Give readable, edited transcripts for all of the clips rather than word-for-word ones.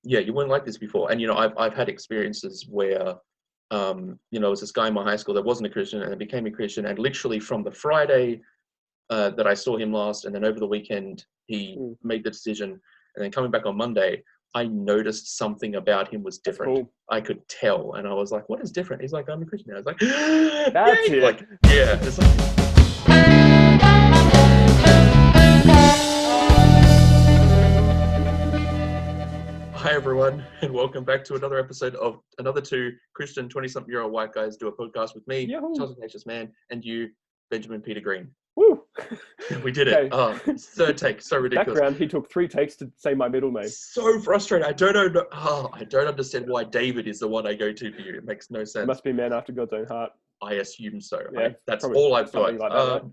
yeah, you weren't like this before. And, I've had experiences where, there was this guy in my high school that wasn't a Christian and became a Christian. And literally from the Friday that I saw him last, and then over the weekend, he made the decision. And then coming back on Monday, I noticed something about him was different. Cool. I could tell. And I was like, what is different? He's like, I'm a Christian. I was like, That's yay! it. Like, yeah. It's like, hi, everyone, and welcome back to another episode of Another Two Christian 20-something-year-old white guys do a podcast with me, Yahoo. Charles Ignatius Man, and you, Benjamin Peter Green. Woo. We did it. Okay. Third take. So ridiculous. Background, he took 3 takes to say my middle name. So frustrating. I don't know. I don't understand why David is the one I go to for you. It makes no sense. Must be a man after God's own heart. I assume so. Yeah, that's all I've got. Like that, right?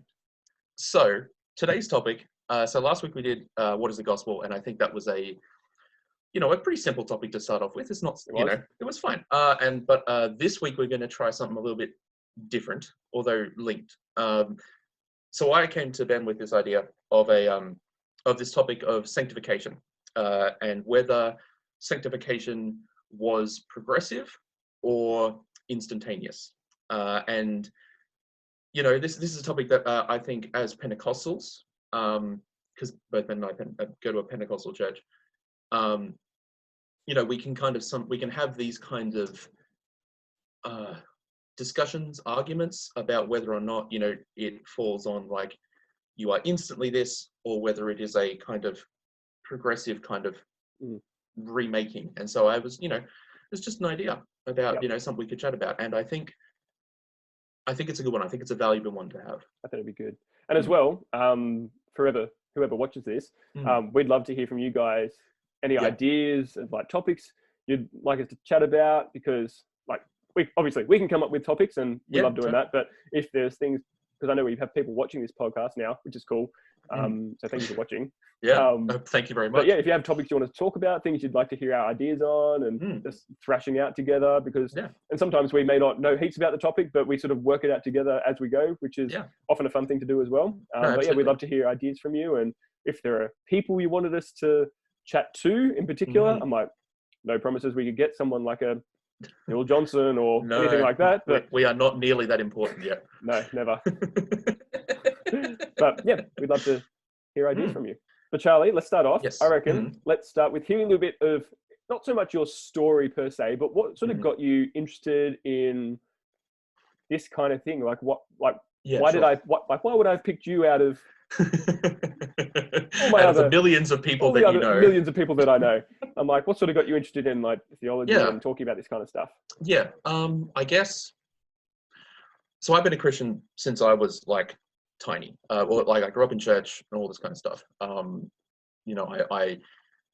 So today's topic. So last week we did what is the gospel, and I think that was a pretty simple topic to start off with. It's not, it was fine. But this week we're going to try something a little bit different, although linked. So I came to Ben with this idea of this topic of sanctification, and whether sanctification was progressive or instantaneous. And this is a topic that I think as Pentecostals, because both Ben and I go to a Pentecostal church. We can have these kind of discussions, arguments about whether or not, it falls on like you are instantly this, or whether it is a kind of progressive kind of remaking. And so I was, it's just an idea about, something we could chat about. And I think it's a good one. I think it's a valuable one to have. I think it'd be good. And as well, whoever watches this, we'd love to hear from you guys. Any ideas and like topics you'd like us to chat about, because like we can come up with topics and we love doing that. But if there's things, because I know we have people watching this podcast now, which is cool. So thank you for watching. Thank you very much. But yeah, if you have topics you want to talk about, things you'd like to hear our ideas on, and just thrashing out together, because and sometimes we may not know heaps about the topic, but we sort of work it out together as we go, which is often a fun thing to do as well. But yeah, we'd love to hear ideas from you. And if there are people you wanted us to chat to in particular, I'm like, no promises we could get someone like a Neil Johnson or anything like that, but we are not nearly that important yet. No, never. But yeah, we'd love to hear ideas from you. But Charlie, let's start off. I reckon let's start with hearing a little bit of not so much your story per se, but what sort of got you interested in this kind of thing. Like why would I have picked you out of the millions of people that you know? Millions of people that I know. I'm like, what sort of got you interested in like theology and talking about this kind of stuff? Yeah, I guess. So I've been a Christian since I was like tiny. I grew up in church and all this kind of stuff. I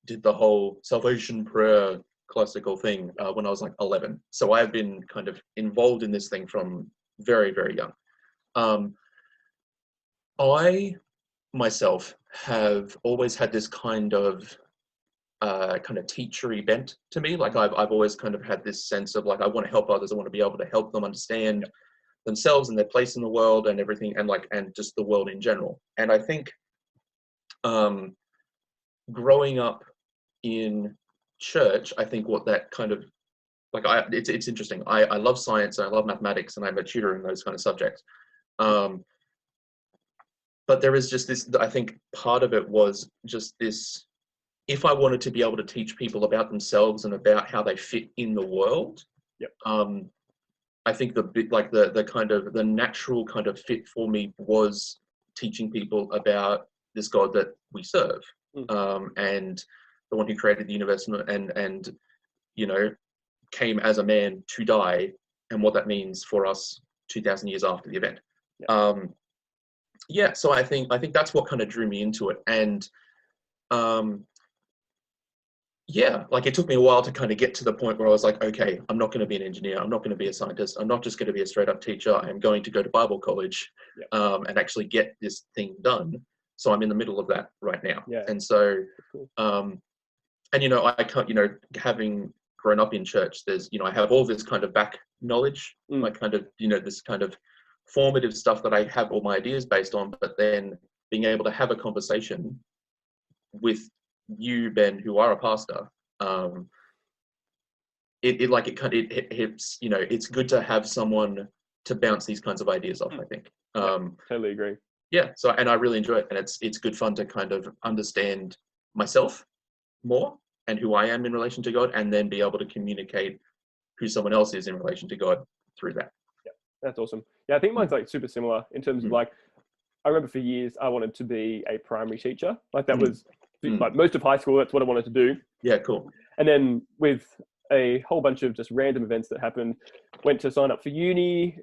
did the whole salvation prayer classical thing when I was like 11. So I've been kind of involved in this thing from very, very young. I myself have always had this kind of teachery bent to me. Like I've always kind of had this sense of like, I want to help others. I want to be able to help them understand themselves and their place in the world and everything, and just the world in general. And I think growing up in church, I think what that kind of it's interesting. I love science and I love mathematics, and I'm a tutor in those kind of subjects. But there is just this, I think part of it was just this, if I wanted to be able to teach people about themselves and about how they fit in the world, I think the natural kind of fit for me was teaching people about this God that we serve, and the one who created the universe and came as a man to die, and what that means for us 2,000 years after the event. So I think that's what kind of drew me into it. And it took me a while to kind of get to the point where I was like, okay, I'm not going to be an engineer. I'm not going to be a scientist. I'm not just going to be a straight up teacher. I'm going to go to Bible college and actually get this thing done. So I'm in the middle of that right now. And so, I can't, having grown up in church, there's, I have all this kind of back knowledge, like kind of, this kind of formative stuff that I have all my ideas based on, but then being able to have a conversation with you, Ben, who are a pastor, it's it's good to have someone to bounce these kinds of ideas off, I think. Totally agree. Yeah, so and I really enjoy it, and it's good fun to kind of understand myself more and who I am in relation to God, and then be able to communicate who someone else is in relation to God through that. Yeah, that's awesome. Yeah, I think mine's like super similar in terms of like, I remember for years I wanted to be a primary teacher. Like that was like most of high school. That's what I wanted to do. Yeah, cool. And then with a whole bunch of just random events that happened, went to sign up for uni.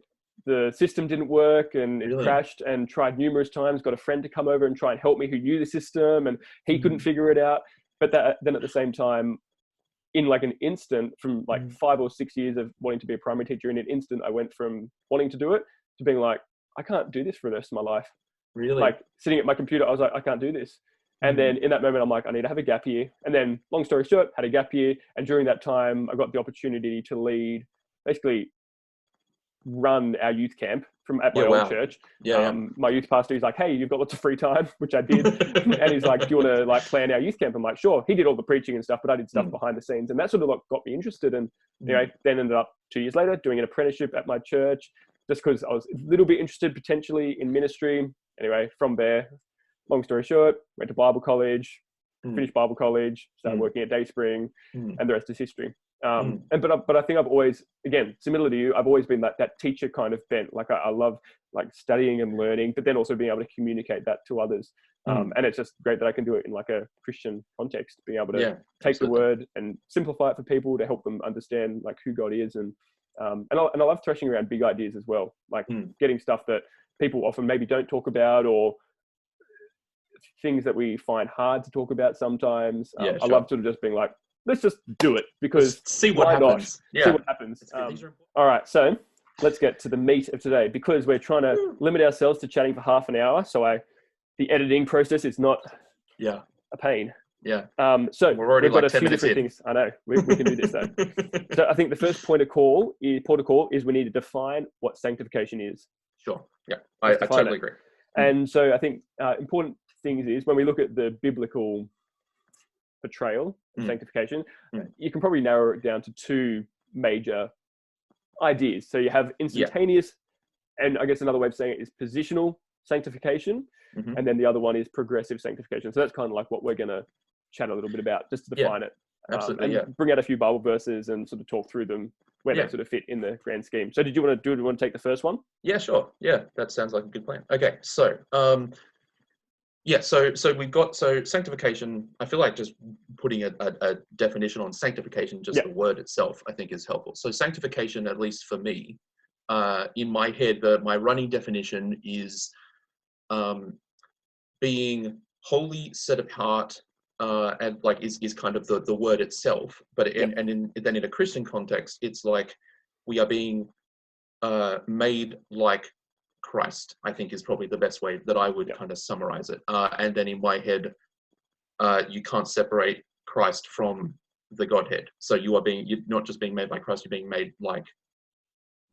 The system didn't work and it crashed, and tried numerous times. Got a friend to come over and try and help me who knew the system, and he couldn't figure it out. But then at the same time, in like an instant, from like 5 or 6 years of wanting to be a primary teacher, in an instant, I went from wanting to do it to being like, I can't do this for the rest of my life. Really? Like sitting at my computer, I was like, I can't do this. And then in that moment, I'm like, I need to have a gap year. And then long story short, had a gap year. And during that time, I got the opportunity to lead, basically run our youth camp at my old church. My youth pastor, he's like, hey, you've got lots of free time, which I did. And he's like, do you want to like plan our youth camp? I'm like, sure. He did all the preaching and stuff, but I did stuff behind the scenes. And that sort of like got me interested. And anyway, then ended up 2 years later doing an apprenticeship at my church, just because I was a little bit interested potentially in ministry. Anyway, from there, long story short, went to Bible college, finished Bible college, started working at Dayspring, and the rest is history. But I think I've always, again, similar to you, I've always been that teacher kind of bent. Like I love like studying and learning, but then also being able to communicate that to others. And it's just great that I can do it in like a Christian context, being able to take the word and simplify it for people to help them understand like who God is. And I love threshing around big ideas as well, like getting stuff that people often maybe don't talk about, or things that we find hard to talk about sometimes. I love sort of just being like, let's just do it, because see what happens. See what happens. All right, so let's get to the meat of today, because we're trying to limit ourselves to chatting for half an hour. So the editing process is not a pain. Yeah. So we're already we've got like a few different things. I know we can do this though. So I think the first point of call is we need to define what sanctification is. Sure. Yeah, I totally agree. And so I think important things is when we look at the biblical portrayal of sanctification, you can probably narrow it down to two major ideas. So you have instantaneous, and I guess another way of saying it is positional sanctification, and then the other one is progressive sanctification. So that's kind of like what we're going to chat a little bit about, just to define it. Absolutely, and bring out a few Bible verses and sort of talk through them where they sort of fit in the grand scheme. So do you want to take the first one? Yeah, sure. Yeah, that sounds like a good plan. Okay, so so we've got sanctification. I feel like just putting a definition on sanctification, just the word itself, I think is helpful. So sanctification, at least for me, in my head, my running definition is being wholly set apart, and like is kind of the word itself. But then in a Christian context, it's like we are being made like Christ, I think is probably the best way that I would kind of summarize it. And then in my head, you can't separate Christ from the Godhead. So you're not just being made like Christ, you're being made like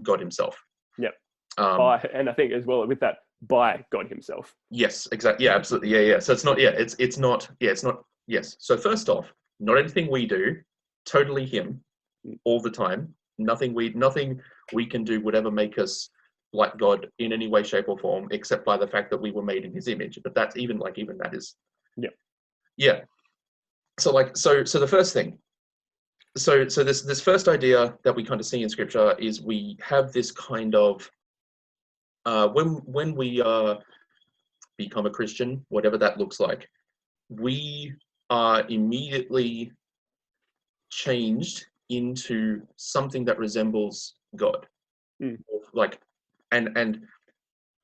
God himself. Yep. And I think as well with that, by God himself. Yes, exactly. Yeah, absolutely. Yeah. So it's not, yes. So first off, not anything we do, totally him all the time. Nothing we can do would ever make us like God in any way, shape or form, except by the fact that we were made in his image. But that's even that is. Yeah. So the first thing, so this first idea that we kind of see in scripture is we have this kind of, when we become a Christian, whatever that looks like, we are immediately changed into something that resembles God. Like, and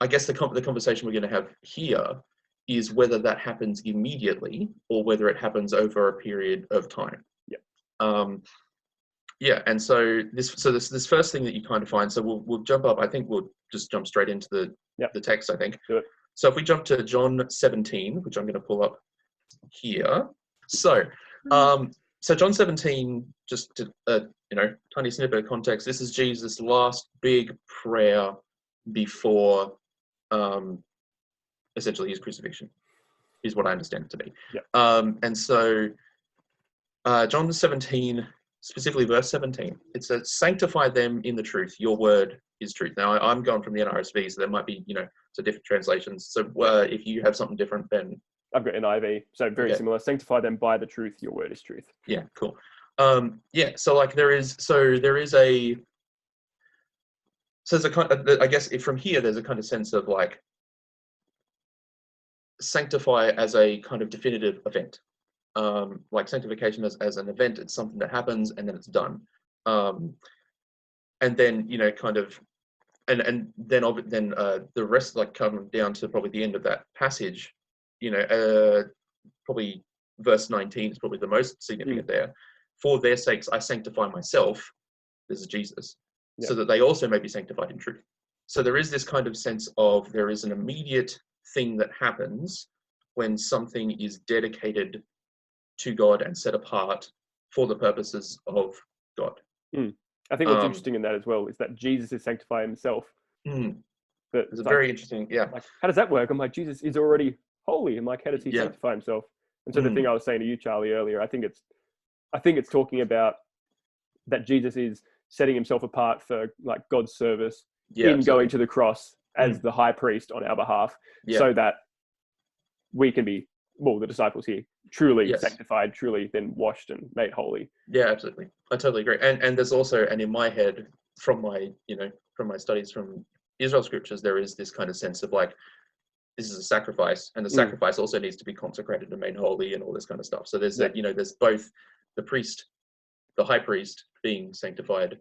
I guess the conversation we're going to have here is whether that happens immediately or whether it happens over a period of time. And so this first thing that you kind of find, so we'll jump up. I think we'll just jump straight into the text, I think. Do it. So if we jump to John 17, which I'm going to pull up here. So John 17, just to tiny snippet of context. This is Jesus' last big prayer before essentially his crucifixion, is what I understand it to be. And so John 17, specifically verse 17. It says, "Sanctify them in the truth. Your word is truth." Now, I'm going from the NRSV, so there might be, so different translations. So if you have something different, then I've got NIV, so very similar. "Sanctify them by the truth. Your word is truth." Yeah, cool. So like there's a kind of, I guess from here there's a kind of sense of like sanctify as a kind of definitive event. Like sanctification as an event, it's something that happens and then it's done. And then kind of and then the rest, like coming down to probably the end of that passage, probably verse 19 is probably the most significant there. "For their sakes I sanctify myself," this is Jesus, "so that they also may be sanctified in truth." So there is this kind of sense of there is an immediate thing that happens when something is dedicated to God and set apart for the purposes of God. I think what's interesting in that as well is that Jesus is sanctifying himself. But it's very interesting, Like, how does that work? I'm like, Jesus is already holy, and like, how does he sanctify himself? And so the thing I was saying to you, Charlie, earlier, I think it's talking about that Jesus is setting himself apart for like God's service in going to the cross as the high priest on our behalf, so that we can be, well, the disciples here, truly sanctified, truly then washed and made holy. Yeah, absolutely. I totally agree. And there's also, and in my head, from my studies from Israel scriptures, there is this kind of sense of like, this is a sacrifice, and the sacrifice also needs to be consecrated and made holy and all this kind of stuff. So there's there's both the priest, the high priest, being sanctified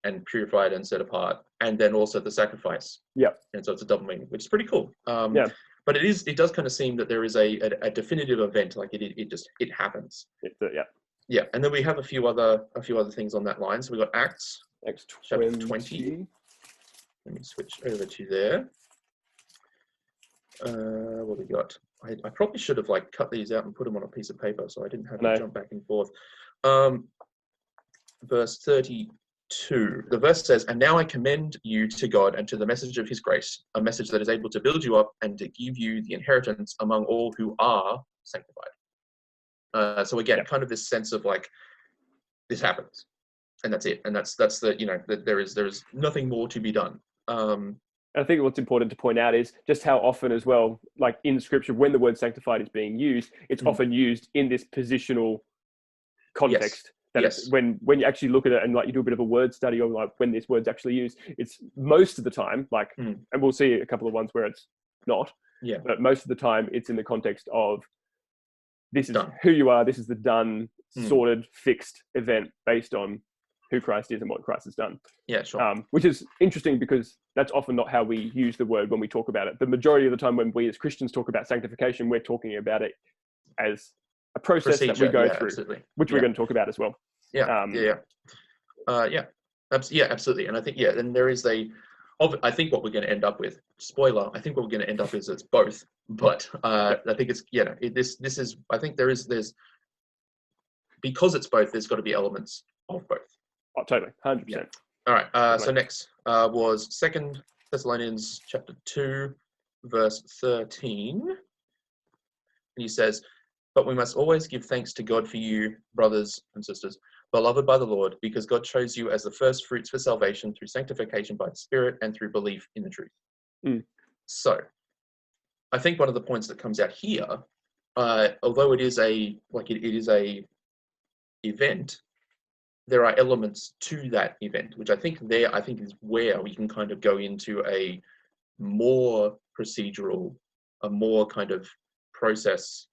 and purified and set apart, and then also the sacrifice. And so it's a double meaning, which is pretty cool. But it does kind of seem that there is a definitive event, like it happens. And then we have a few other things on that line. So we've got Acts 20. Chapter 20. Let me switch over to there. What we got? I probably should have like cut these out and put them on a piece of paper so I didn't have to jump back and forth. Verse 32. The verse says, "And now I commend you to God and to the message of his grace, a message that is able to build you up and to give you the inheritance among all who are sanctified." So again, kind of this sense of like, this happens, and that's it, and that's that there is nothing more to be done. I think what's important to point out is just how often as well, like in scripture, when the word sanctified is being used, it's often used in this positional context. When you actually look at it and like you do a bit of a word study on like when this word's actually used, it's most of the time like, and we'll see a couple of ones where it's not, but most of the time it's in the context of this is done. Who you are, this is the done, sorted, fixed event based on who Christ is and what Christ has done. Yeah, sure. Which is interesting because that's often not how we use the word when we talk about it. The majority of the time when we as Christians talk about sanctification, we're talking about it as a process that we go through, which we're going to talk about as well. Absolutely. And I think, then there is I think what we're going to end up with, spoiler, I think what we're going to end up is it's both, but I think it's, this is, I think there's, because it's both, there's got to be elements of both. Oh, totally. 100%. All right. So next was 2 Thessalonians chapter 2, verse 13. And he says, "But we must always give thanks to God for you, brothers and sisters, beloved by the Lord, because God chose you as the first fruits for salvation through sanctification by the Spirit and through belief in the truth." So I think one of the points that comes out here, although it is a event, there are elements to that event, which I think is where we can kind of go into a more procedural, a more kind of process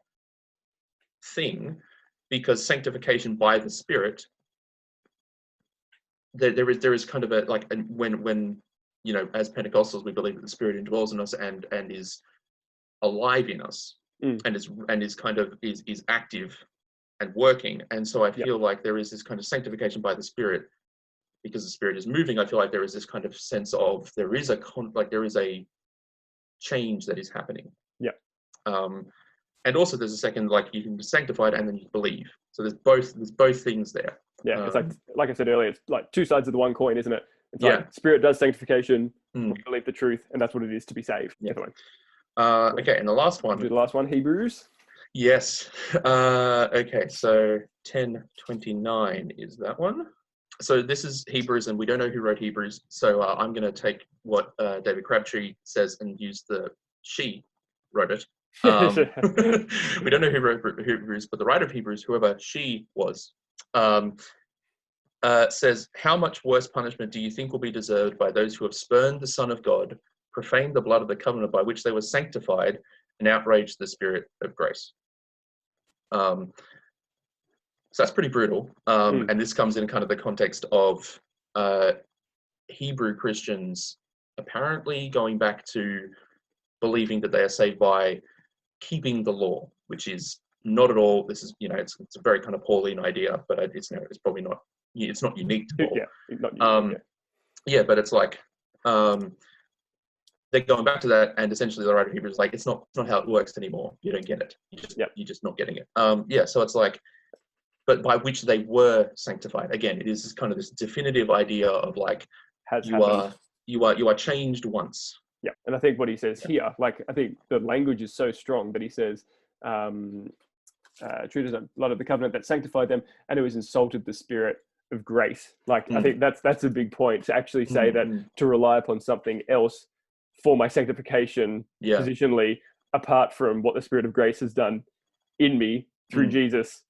thing, because sanctification by the Spirit, there is kind of when as Pentecostals we believe that the Spirit indwells in us and is alive in us and is kind of is active and working. And so I feel like there is this kind of sanctification by the Spirit, because the Spirit is moving. I feel like there is this kind of sense of there is a change that is happening. And also there's a second, like you can be sanctified and then you believe. So there's both things there. It's like I said earlier, it's like two sides of the one coin, isn't it? It's like Spirit does sanctification, we believe the truth, and that's what it is to be saved. Okay, and the last one. The last one, Hebrews. Yes. Okay, so 10:29 is that one. So this is Hebrews, and we don't know who wrote Hebrews. So I'm going to take what David Crabtree says and use she wrote it. We don't know who wrote Hebrews, but the writer of Hebrews, whoever she was, says, how much worse punishment do you think will be deserved by those who have spurned the Son of God, profaned the blood of the covenant by which they were sanctified, and outraged the Spirit of grace? So that's pretty brutal. And this comes in kind of the context of Hebrew Christians apparently going back to believing that they are saved by keeping the law, which is not at all. This is, it's a very kind of Pauline idea, but it's probably not. It's not unique to Paul. Yeah, not unique, yeah, but it's like they're going back to that, and essentially the writer of Hebrews is like, it's not how it works anymore. You don't get it. You're just not getting it. So it's like, but by which they were sanctified. Again, it is kind of this definitive idea of like you are changed once. Yeah, and I think what he says here, like I think the language is so strong that he says, "True to the blood of the covenant that sanctified them, and it was insulted the Spirit of grace." Like I think that's a big point to actually say that to rely upon something else for my sanctification positionally, apart from what the Spirit of grace has done in me through Jesus.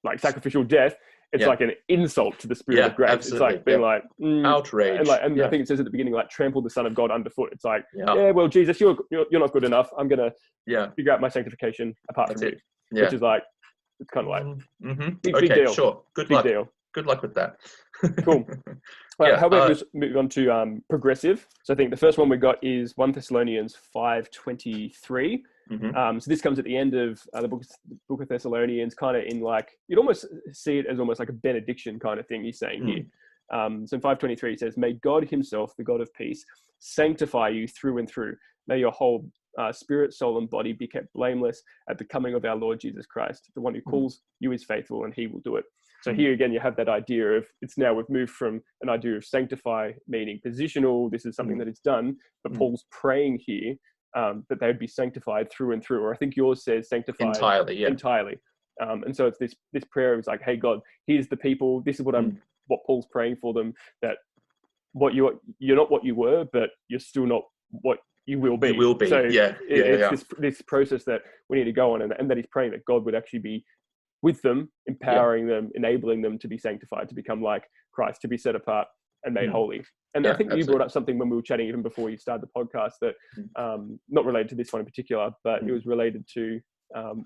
Like sacrificial death, it's like an insult to the Spirit of grace. Absolutely. It's like being like outrage, and I think it says at the beginning, like trample the Son of God underfoot. It's like, well, Jesus, you're not good enough. I'm gonna figure out my sanctification apart from you, which is like, it's kind of like big deal. Sure, good luck. Good luck with that. Cool. How about we move on to progressive? So I think the first one we got is 1 Thessalonians 5:23. So this comes at the end of the book of Thessalonians, kind of in like, you'd almost see it as almost like a benediction kind of thing he's saying here. So in 5:23 it says, may God himself, the God of peace, sanctify you through and through. May your whole spirit, soul and body be kept blameless at the coming of our Lord Jesus Christ. The one who calls you is faithful and he will do it. So here again, you have that idea of, it's now we've moved from an idea of sanctify, meaning positional, this is something that is done, but Paul's praying here that they would be sanctified through and through, or I think yours says sanctified entirely. And so it's this prayer is like, hey God, here's the people, this is what Paul's praying for them, that you're not what you were, but you're still not what you will be. You will be. So it's this process that we need to go on, and that he's praying that God would actually be with them, empowering them, enabling them to be sanctified, to become like Christ, to be set apart and made holy. And I think you brought up something when we were chatting even before you started the podcast that not related to this one in particular, but it was related to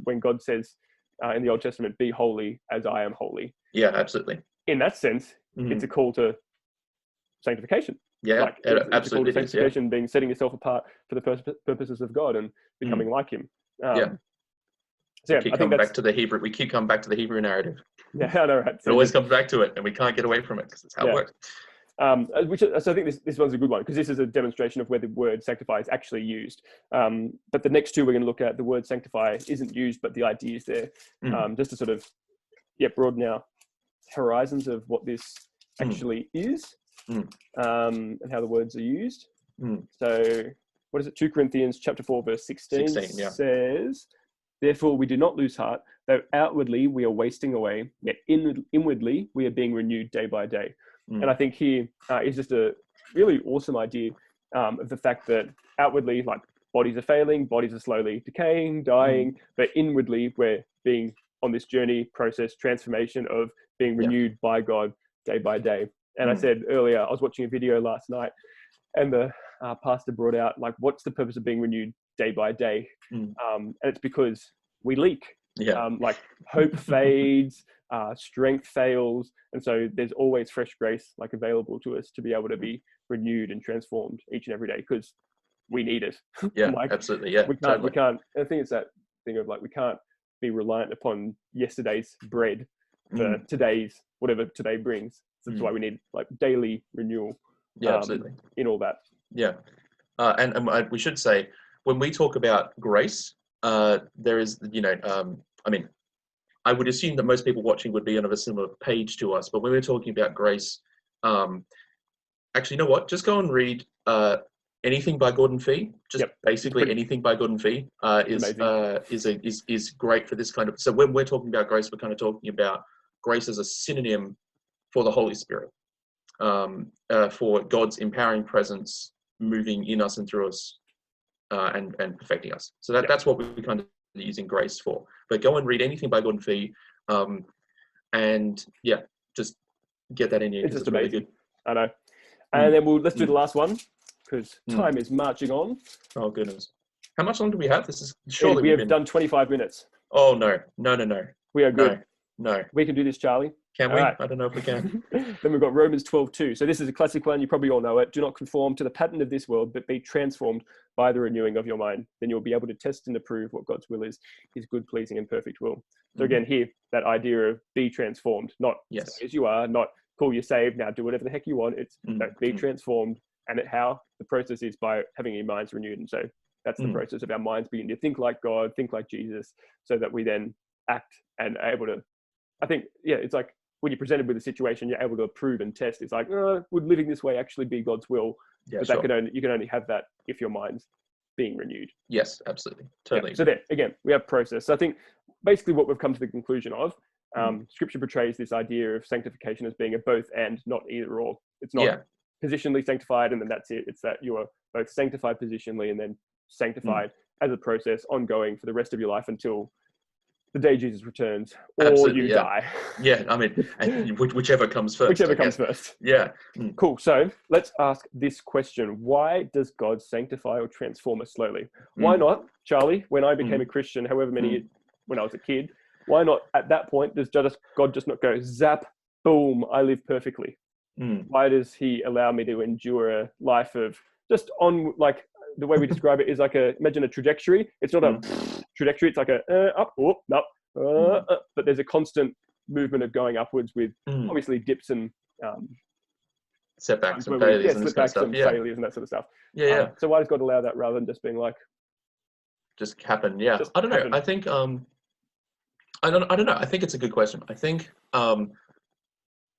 when God says in the Old Testament, be holy as I am holy. Yeah, absolutely. In that sense, it's a call to sanctification. Yeah, it's absolutely. a call to sanctification, being setting yourself apart for the purposes of God and becoming like him. So we keep coming back to the Hebrew narrative. Yeah, I know, right? It always comes back to it, and we can't get away from it because it's how it works. So I think this one's a good one because this is a demonstration of where the word sanctify is actually used. But the next two we're going to look at, the word sanctify isn't used, but the idea is there, just to sort of broaden our horizons of what this actually is, and how the words are used. So what is it? 2 Corinthians chapter 4 verse 16 says, therefore we do not lose heart, though outwardly we are wasting away, yet inwardly we are being renewed day by day. And I think here is just a really awesome idea of the fact that outwardly, like, bodies are failing, bodies are slowly decaying, dying, but inwardly we're being on this journey, process, transformation of being renewed by God day by day. And I said earlier, I was watching a video last night and the pastor brought out, like, what's the purpose of being renewed day by day? And it's because we leak. Like, hope fades, strength fails, and so there's always fresh grace like available to us to be able to be renewed and transformed each and every day because we need it. Absolutely. We can't. I think it's that thing of like, we can't be reliant upon yesterday's bread for today's whatever today brings. So that's why we need like daily renewal. Absolutely. In all that. And we should say, when we talk about grace, there is, I mean, I would assume that most people watching would be on a similar page to us, but when we're talking about grace, actually, you know what? Just go and read anything by Gordon Fee, just basically anything by Gordon Fee is great for this kind of. So when we're talking about grace, we're kind of talking about grace as a synonym for the Holy Spirit, for God's empowering presence moving in us and through us, and perfecting us. So that's what we're kind of using grace for. But go and read anything by Gordon Fee, and just get that in you. It's just really amazing. Good. I know. And then let's do the last one, because time is marching on. Oh goodness. How much longer do we have? This is surely we have done 25 minutes. Oh no. We are good. No. We can do this, Charlie. Can we? Right. I don't know if we can. Then we've got Romans 12:2. So this is a classic one. You probably all know it. Do not conform to the pattern of this world, but be transformed by the renewing of your mind. Then you'll be able to test and approve what God's will is, his good, pleasing, and perfect will. So again, here, that idea of be transformed, not stay as you are, not cool, you're saved, now do whatever the heck you want. It's be transformed. And how the process is by having your minds renewed. And so that's the process of our minds beginning to think like God, think like Jesus, so that we then act and are able to, I think, it's like when you're presented with a situation, you're able to approve and test. It's like, would living this way actually be God's will? But you can only have that if your mind's being renewed. Yes, absolutely. Totally. So there, again, we have process. So I think basically what we've come to the conclusion of, Scripture portrays this idea of sanctification as being a both and, not either or. It's not positionally sanctified and then that's it. It's that you are both sanctified positionally and then sanctified as a process ongoing for the rest of your life until the day Jesus returns or you die. Yeah, I mean, whichever comes first. Whichever comes first. Yeah. Cool. So let's ask this question. Why does God sanctify or transform us slowly? Why not, Charlie, when I became a Christian, however many, when I was a kid, why not at that point does God just not go zap, boom, I live perfectly? Why does he allow me to endure a life of just on, like, the way we describe it is like imagine a trajectory. It's not a trajectory. It's like a up, up, but there's a constant movement of going upwards with obviously dips and setbacks and failures and slipbacks and failures and that sort of stuff. So why does God allow that rather than just being like, just happen? Yeah, I don't know. I think I don't know. I think it's a good question. I think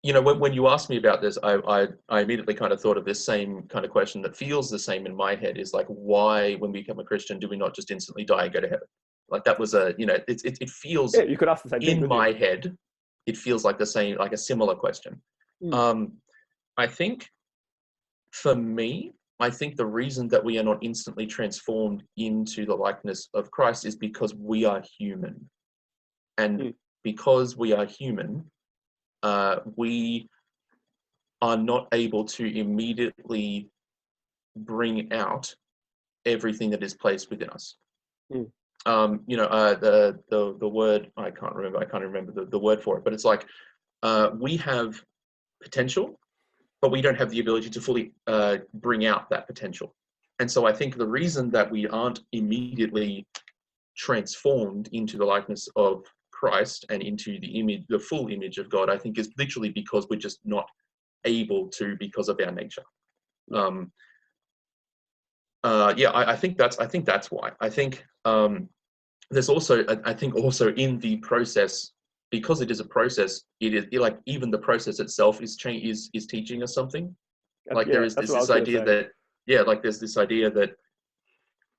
when you asked me about this, I immediately kind of thought of this same kind of question that feels the same in my head, is like, why, when we become a Christian, do we not just instantly die and go to heaven? Like that was it feels you could ask the same thing in my head. It feels like the same, like a similar question. I think for me, I think the reason that we are not instantly transformed into the likeness of Christ is because we are human. And because we are human, we are not able to immediately bring out everything that is placed within us. The word, I can't remember the word for it, but it's like we have potential, but we don't have the ability to fully bring out that potential. And so I think the reason that we aren't immediately transformed into the likeness of Christ and into the image, the full image of God, I think is literally because we're just not able to, because of our nature. I think that's why. I think there's also, I think also in the process, because it is a process, it is like even the process itself is teaching us something. Like there is this idea that there's this idea that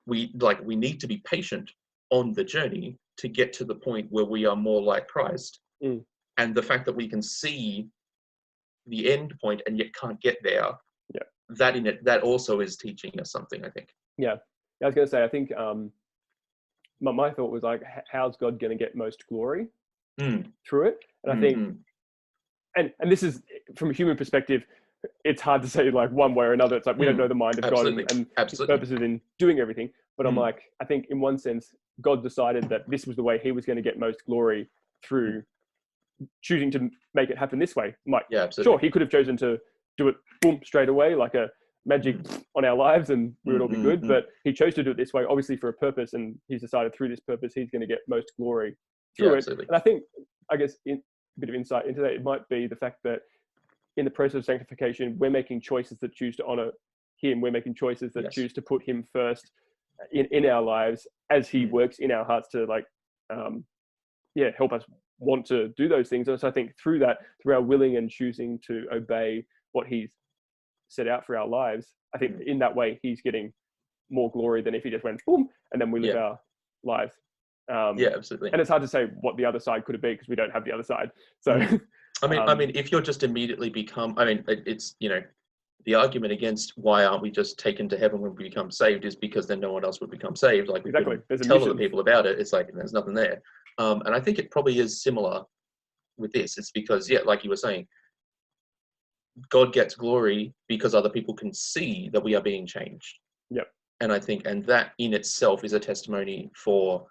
we need to be patient on the journey to get to the point where we are more like Christ. And the fact that we can see the end point and yet can't get there, that also is teaching us something, I think. I was going to say, I think my thought was like, how's God going to get most glory through it? And I think, and this is from a human perspective, it's hard to say like one way or another. It's like we don't know the mind of God and his purposes in doing everything. But I'm like, I think in one sense, God decided that this was the way he was going to get most glory through choosing to make it happen this way. I'm like, sure, he could have chosen to do it boom straight away, like a magic on our lives, and we would all be good. But he chose to do it this way, obviously for a purpose, and he's decided through this purpose he's going to get most glory through it. And I think, I guess, a bit of insight into that, it might be the fact that in the process of sanctification, we're making choices that choose to honor him. We're making choices that choose to put him first in our lives as he works in our hearts to help us want to do those things. And so I think through that, through our willing and choosing to obey what he's set out for our lives, I think in that way he's getting more glory than if he just went boom and then we live our lives. Yeah, absolutely. And it's hard to say what the other side could have been because we don't have the other side. So, I mean, if you're just immediately become, I mean, it's, you know, the argument against why aren't we just taken to heaven when we become saved is because then no one else would become saved. Like, we couldn't tell other people about it. It's like, there's nothing there. And I think it probably is similar with this. It's because, yeah, like you were saying, God gets glory because other people can see that we are being changed. Yep. And I think, and that in itself is a testimony for,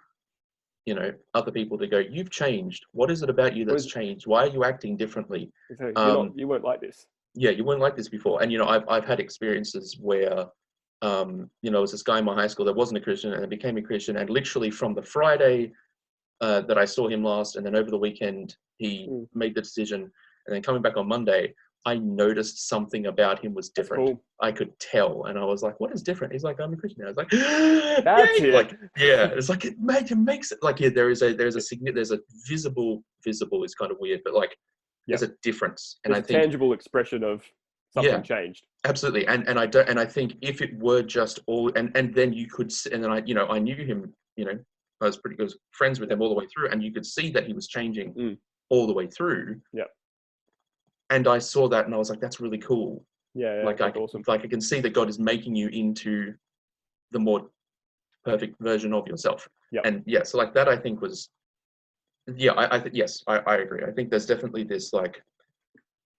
you know, other people to go, you've changed. What is it about you that's changed? Why are you acting differently? You weren't like this. Yeah, you weren't like this before. And, you know, I've had experiences where, you know, there was this guy in my high school that wasn't a Christian and then became a Christian. And literally from the Friday that I saw him last, and then over the weekend, he made the decision. And then coming back on Monday, I noticed something about him was different. Cool. I could tell. And I was like, what is different? He's like, I'm a Christian now. I was like, that's it. Like, yeah, it's like, it makes it like, yeah, there's a visible is kind of weird, but like, there's a difference. And there's I think a tangible expression of something changed. Absolutely. And I think if it were just all, and then you could, and then I knew him, you know, I was pretty good friends with him all the way through, and you could see that he was changing all the way through. Yeah. And I saw that and I was like, that's really cool. Yeah, like awesome. Like I can see that God is making you into the more perfect version of yourself. Yeah. And yeah, so like that I think was, yeah, I agree. I think there's definitely this, like,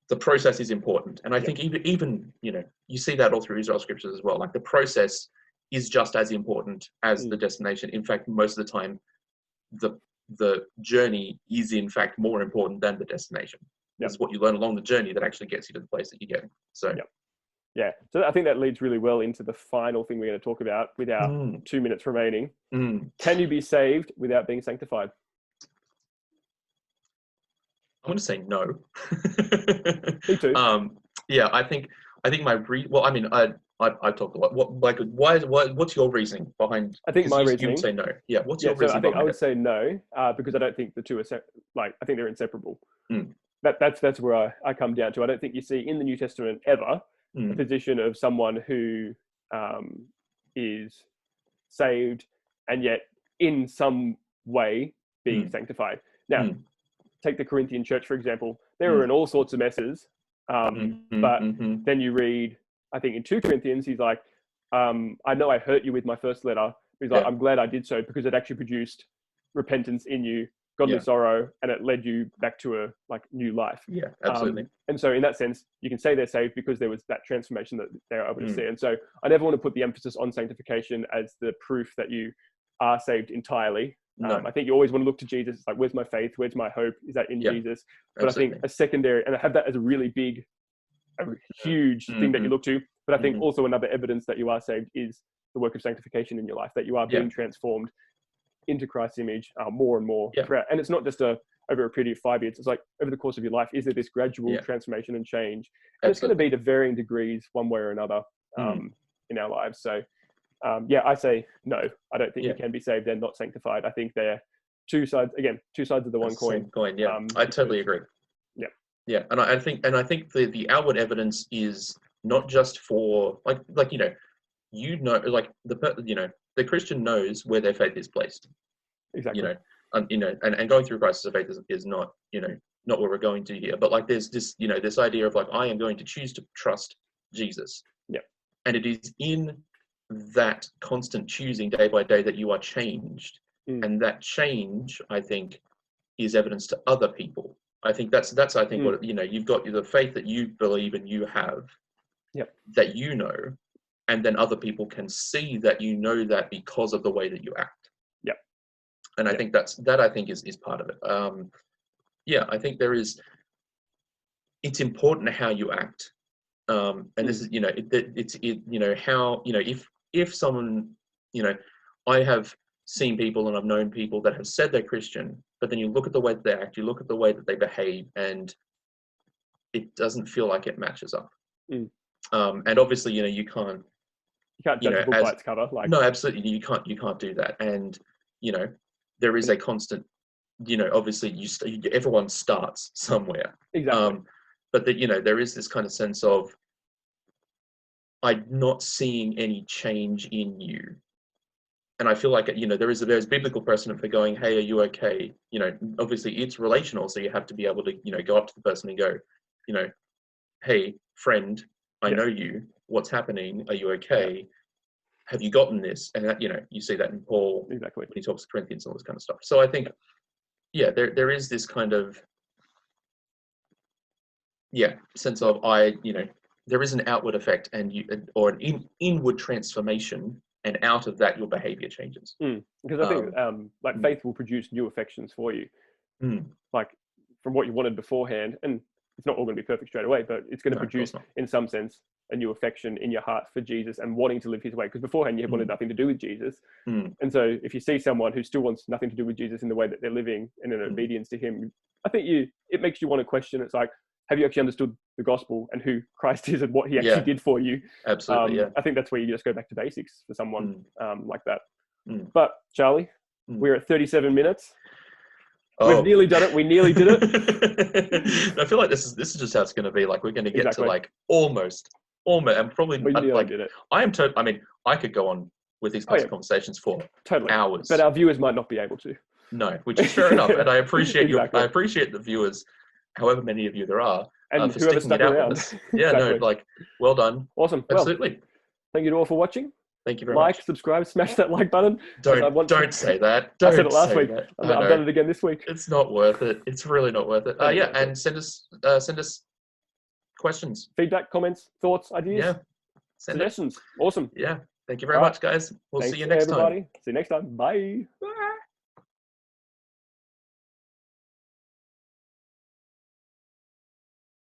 the process is important. And I think even, you know, you see that all through Israel scriptures as well. Like, the process is just as important as the destination. In fact, most of the time, the journey is in fact more important than the destination. It's what you learn along the journey that actually gets you to the place that you get. So yeah, so I think that leads really well into the final thing we're going to talk about with our 2 minutes remaining. Can you be saved without being sanctified? I'm going to say no. Me too. Yeah, I think well, I mean, I've talked a lot. What's your reasoning behind? I think my reasoning. You would say no. Yeah. What's your reasoning? So I think I would say no because I don't think the two are I think they're inseparable. That's where I come down to. I don't think you see in the New Testament ever a position of someone who is saved and yet in some way being sanctified. Now, take the Corinthian church, for example. They were in all sorts of messes, but then you read, I think in 2 Corinthians, he's like, I know I hurt you with my first letter. He's like, I'm glad I did so because it actually produced repentance in you, godly sorrow, and it led you back to a new life. Yeah, absolutely. And so in that sense, you can say they're saved because there was that transformation that they were able to see. And so I never want to put the emphasis on sanctification as the proof that you are saved entirely. No. I think you always want to look to Jesus. It's like, where's my faith? Where's my hope? Is that in Jesus? But absolutely. I think a secondary, and I have that as a really big, a huge thing that you look to. But I think also another evidence that you are saved is the work of sanctification in your life, that you are being transformed into Christ's image more and more throughout. And it's not just over a period of 5 years. It's like over the course of your life, is there this gradual transformation and change? And it's going to be to varying degrees one way or another in our lives. So I say no. I don't think you can be saved and not sanctified. I think they're two sides of the one coin. I totally agree. Yeah, and I think the outward evidence is not just for like the Christian knows where their faith is placed. Exactly. And going through crisis of faith is not not where we're going to here. But like there's this this idea of like, I am going to choose to trust Jesus. Yeah. And it is in that constant choosing day by day that you are changed, and that change, I think, is evidence to other people. I think that's I think what you've got the faith that you believe and you have, that and then other people can see that that because of the way that you act. And I think that I think is part of it. I think it's important how you act. And this is how if someone I have seen people and I've known people that have said they're Christian, but then you look at the way that they act, you look at the way that they behave, and it doesn't feel like it matches up. And obviously, you can't judge a book by its cover. No, absolutely, you can't do that. And there is a constant. Obviously, everyone starts somewhere. Exactly. But that there is this kind of sense of I'm not seeing any change in you. And I feel like, there's biblical precedent for going, hey, are you okay? Obviously it's relational. So you have to be able to, go up to the person and go, hey, friend, I know you. What's happening? Are you okay? Yeah. Have you gotten this? And that, you see that in Paul exactly when he talks to Corinthians and all this kind of stuff. So I think, there is this kind of, sense of there is an outward effect or an inward transformation, and out of that your behavior changes. Because I think faith will produce new affections for you, like from what you wanted beforehand, and it's not all going to be perfect straight away, but it's going to produce in some sense a new affection in your heart for Jesus and wanting to live his way, because beforehand you wanted nothing to do with Jesus. And so if you see someone who still wants nothing to do with Jesus in the way that they're living and in obedience to him, I think it makes you want to question. It's like, have you actually understood the gospel and who Christ is and what he actually did for you? Absolutely. I think that's where you just go back to basics for someone like that. But Charlie, we're at 37 minutes. We've nearly done it. We nearly did it. I feel like this is just how it's going to be. Like, we're going to get to like almost, and probably we nearly did it. I could go on with these kinds of conversations for hours, but our viewers might not be able to. No, which is fair enough, and I appreciate I appreciate the viewers, however many of you there are, and for whoever sticking stuck it out around. with us. Yeah, well done. Awesome. Absolutely. Well, thank you to all for watching. Thank you very much. Subscribe, smash that like button. Don't say that. I said it last week. I've done it again this week. It's not worth it. It's really not worth it. And send us questions, feedback, comments, thoughts, ideas, suggestions. Awesome. Yeah. Thank you very much, guys. We'll see you next time. See you next time. Bye.